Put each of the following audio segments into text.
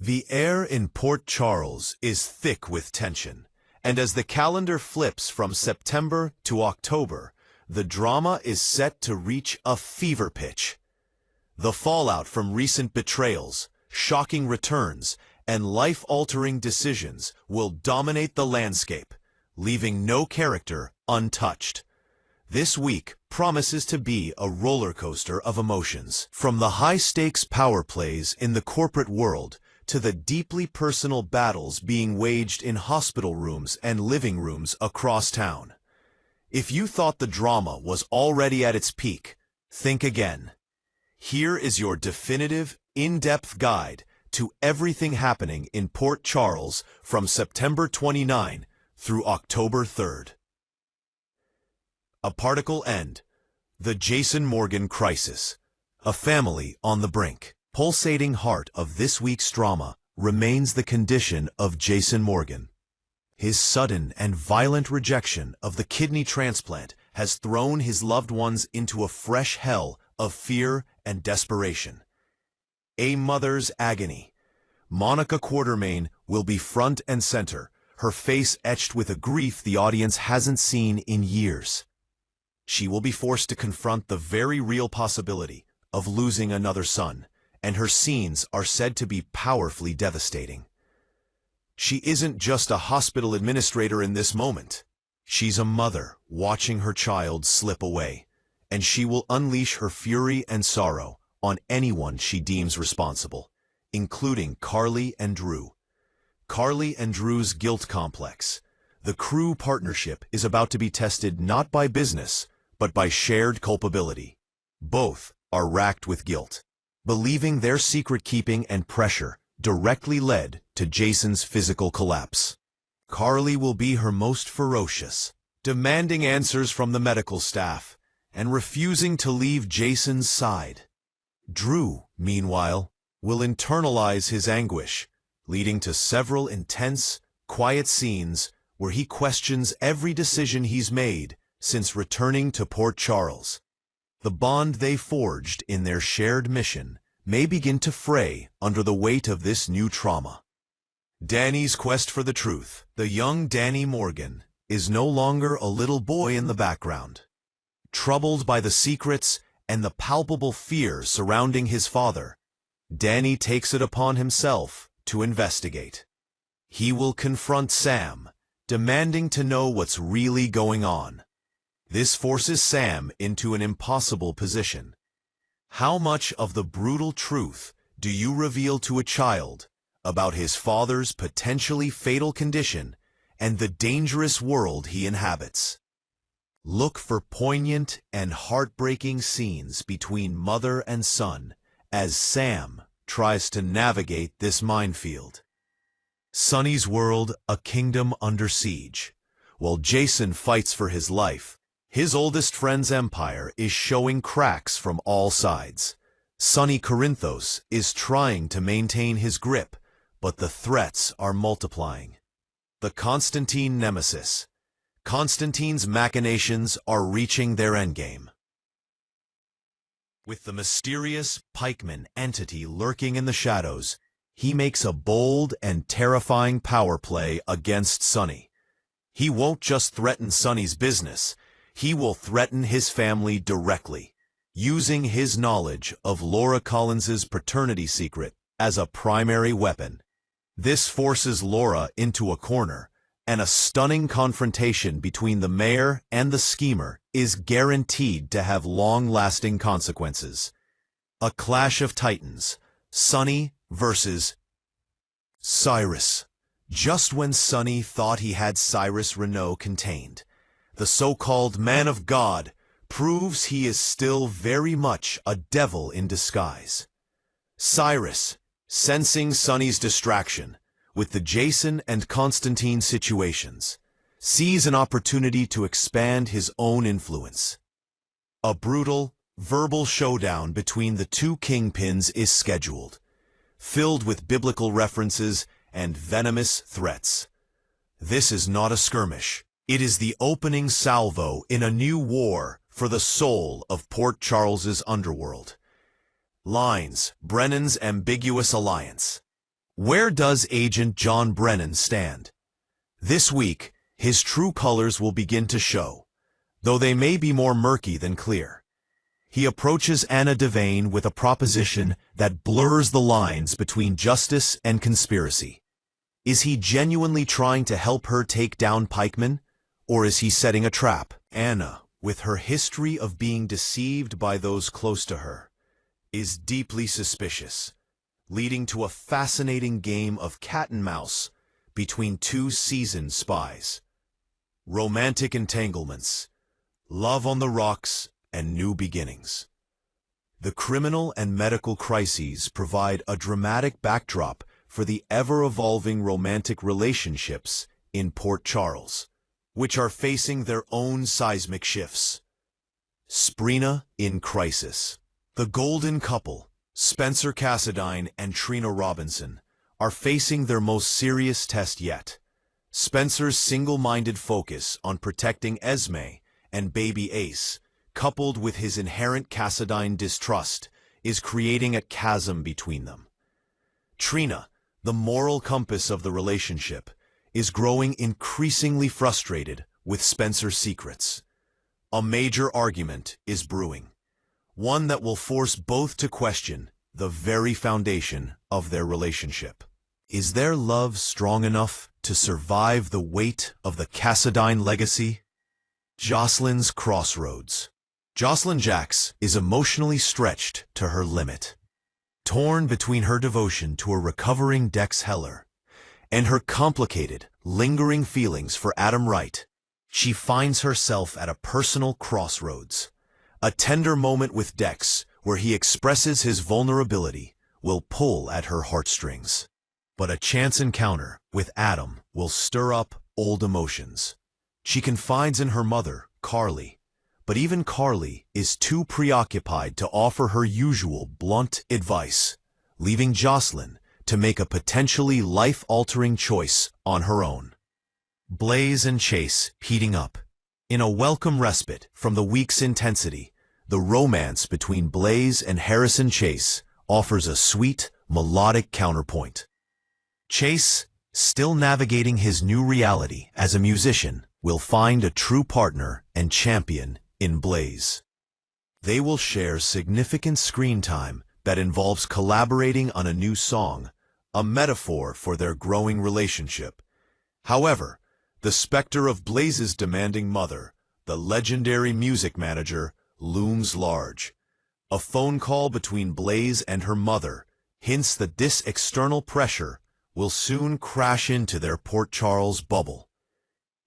The air in Port Charles is thick with tension, and as the calendar flips from September to October, the drama is set to reach a fever pitch. The fallout from recent betrayals, shocking returns, and life-altering decisions will dominate the landscape, leaving no character untouched. This week promises to be a roller coaster of emotions, from the high-stakes power plays in the corporate world to the deeply personal battles being waged in hospital rooms and living rooms across town. If you thought the drama was already at its peak, think again. Here is your definitive, in-depth guide to everything happening in Port Charles from September 29 through October 3rd. A particle end. The Jason Morgan crisis. A family on the brink. Pulsating heart of this week's drama remains the condition of Jason Morgan. His sudden and violent rejection of the kidney transplant has thrown his loved ones into a fresh hell of fear and desperation. A mother's agony. Monica Quartermain will be front and center, her face etched with a grief the audience hasn't seen in years. She will be forced to confront the very real possibility of losing another son, and her scenes are said to be powerfully devastating. She isn't just a hospital administrator in this moment. She's a mother watching her child slip away, and she will unleash her fury and sorrow on anyone she deems responsible, including Carly and Drew. Carly and Drew's guilt complex. The crew partnership is about to be tested not by business, but by shared culpability. Both are racked with guilt, believing their secret-keeping and pressure directly led to Jason's physical collapse. Carly will be her most ferocious, demanding answers from the medical staff and refusing to leave Jason's side. Drew, meanwhile, will internalize his anguish, leading to several intense, quiet scenes where he questions every decision he's made since returning to Port Charles. The bond they forged in their shared mission may begin to fray under the weight of this new trauma. Danny's quest for the truth. The young Danny Morgan is no longer a little boy in the background. Troubled by the secrets and the palpable fear surrounding his father, Danny takes it upon himself to investigate. He will confront Sam, demanding to know what's really going on. This forces Sam into an impossible position. How much of the brutal truth do you reveal to a child about his father's potentially fatal condition and the dangerous world he inhabits? Look for poignant and heartbreaking scenes between mother and son as Sam tries to navigate this minefield. Sonny's world, a kingdom under siege. While Jason fights for his life, his oldest friend's empire is showing cracks from all sides. Sonny Corinthos is trying to maintain his grip, but the threats are multiplying. The Constantine nemesis. Constantine's machinations are reaching their endgame. With the mysterious pikeman entity lurking in the shadows, he makes a bold and terrifying power play against Sonny. He won't just threaten Sonny's business, he will threaten his family directly, using his knowledge of Laura Collins's paternity secret as a primary weapon. This forces Laura into a corner, and a stunning confrontation between the mayor and the schemer is guaranteed to have long-lasting consequences. A clash of titans, Sonny versus Cyrus. Just when Sonny thought he had Cyrus Renault contained, the so-called man of God proves he is still very much a devil in disguise. Cyrus, sensing Sonny's distraction with the Jason and Constantine situations, sees an opportunity to expand his own influence. A brutal, verbal showdown between the two kingpins is scheduled, filled with biblical references and venomous threats. This is not a skirmish. It is the opening salvo in a new war for the soul of Port Charles's underworld. Lines, Brennan's ambiguous alliance. Where does Agent John Brennan stand? This week, his true colors will begin to show, though they may be more murky than clear. He approaches Anna Devane with a proposition that blurs the lines between justice and conspiracy. Is he genuinely trying to help her take down pikemen, or is he setting a trap? Anna, with her history of being deceived by those close to her, is deeply suspicious, leading to a fascinating game of cat and mouse between two seasoned spies. Romantic entanglements, love on the rocks, and new beginnings. The criminal and medical crises provide a dramatic backdrop for the ever-evolving romantic relationships in Port Charles, which are facing their own seismic shifts. Sprina in crisis. The golden couple, Spencer Cassadine and Trina Robinson, are facing their most serious test yet. Spencer's single-minded focus on protecting Esme and baby Ace, coupled with his inherent Cassadine distrust, is creating a chasm between them. Trina, the moral compass of the relationship, is growing increasingly frustrated with Spencer's secrets. A major argument is brewing, one that will force both to question the very foundation of their relationship. Is their love strong enough to survive the weight of the Cassadine legacy? Jocelyn's crossroads. Jocelyn Jacks is emotionally stretched to her limit. Torn between her devotion to a recovering Dex Heller and her complicated, lingering feelings for Adam Wright, she finds herself at a personal crossroads. A tender moment with Dex, where he expresses his vulnerability, will pull at her heartstrings. But a chance encounter with Adam will stir up old emotions. She confides in her mother, Carly, but even Carly is too preoccupied to offer her usual blunt advice, leaving Jocelyn to make a potentially life-altering choice on her own. Blaze and Chase heating up. In a welcome respite from the week's intensity, the romance between Blaze and Harrison Chase offers a sweet, melodic counterpoint. Chase, still navigating his new reality as a musician, will find a true partner and champion in Blaze. They will share significant screen time that involves collaborating on a new song, a metaphor for their growing relationship. However, the specter of Blaze's demanding mother, the legendary music manager, looms large. A phone call between Blaze and her mother hints that this external pressure will soon crash into their Port Charles bubble.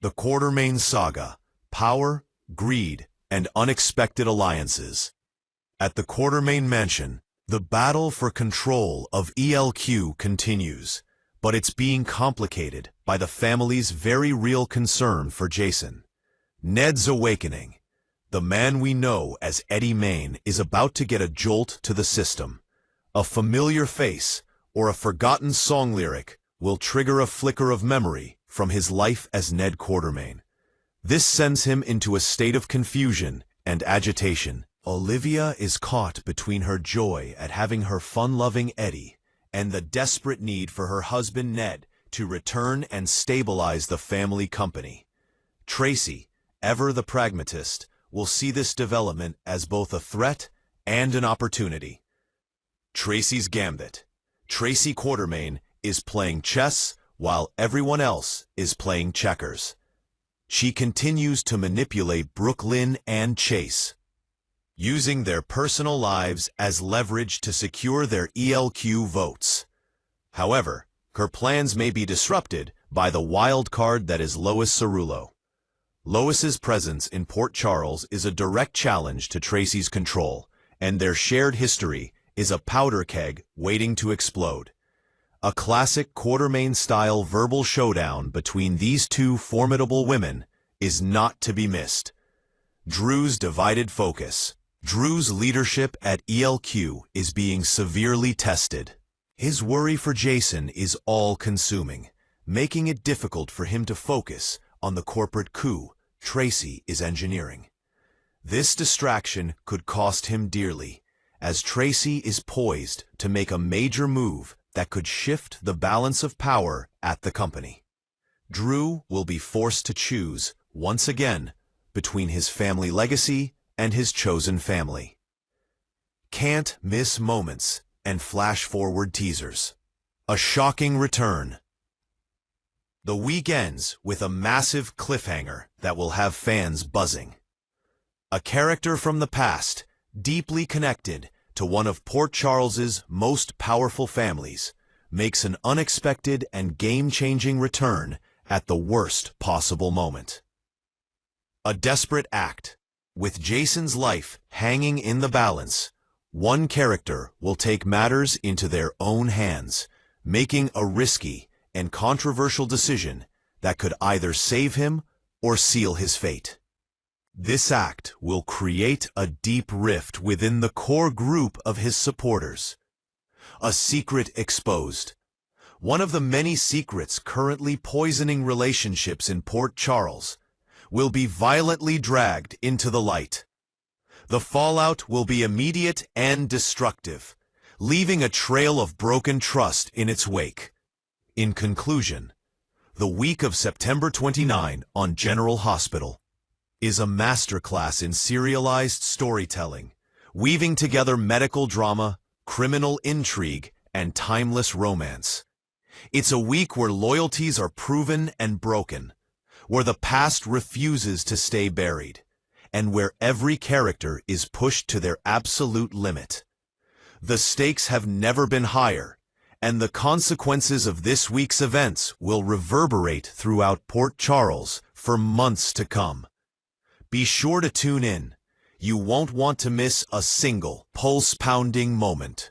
The Quartermain saga, power, greed, and unexpected alliances. At the Quartermain mansion, the battle for control of ELQ continues, but it's being complicated by the family's very real concern for Jason. Ned's awakening. The man we know as Eddie Main is about to get a jolt to the system. A familiar face or a forgotten song lyric will trigger a flicker of memory from his life as Ned Quartermain. This sends him into a state of confusion and agitation. Olivia is caught between her joy at having her fun-loving Eddie and the desperate need for her husband Ned to return and stabilize the family company. Tracy, ever the pragmatist, will see this development as both a threat and an opportunity. Tracy's gambit. Tracy Quartermain is playing chess while everyone else is playing checkers. She continues to manipulate Brooklyn and Chase, using their personal lives as leverage to secure their ELQ votes. However, her plans may be disrupted by the wild card that is Lois Cerullo. Lois's presence in Port Charles is a direct challenge to Tracy's control, and their shared history is a powder keg waiting to explode. A classic Quartermain-style verbal showdown between these two formidable women is not to be missed. Drew's divided focus. Drew's leadership at ELQ is being severely tested. His worry for Jason is all-consuming, making it difficult for him to focus on the corporate coup Tracy is engineering. This distraction could cost him dearly, as Tracy is poised to make a major move that could shift the balance of power at the company. Drew will be forced to choose, once again, between his family legacy and his chosen family. Can't miss moments and flash-forward teasers. A shocking return. The week ends with a massive cliffhanger that will have fans buzzing. A character from the past, deeply connected to one of Port Charles's most powerful families, makes an unexpected and game-changing return at the worst possible moment. A desperate act. With Jason's life hanging in the balance, one character will take matters into their own hands, making a risky and controversial decision that could either save him or seal his fate. This act will create a deep rift within the core group of his supporters. A secret exposed. One of the many secrets currently poisoning relationships in Port Charles will be violently dragged into the light. The fallout will be immediate and destructive, leaving a trail of broken trust in its wake. In conclusion, the week of September 29 on General Hospital is a masterclass in serialized storytelling, weaving together medical drama, criminal intrigue, and timeless romance. It's a week where loyalties are proven and broken, where the past refuses to stay buried, and where every character is pushed to their absolute limit. The stakes have never been higher, and the consequences of this week's events will reverberate throughout Port Charles for months to come. Be sure to tune in. You won't want to miss a single pulse-pounding moment.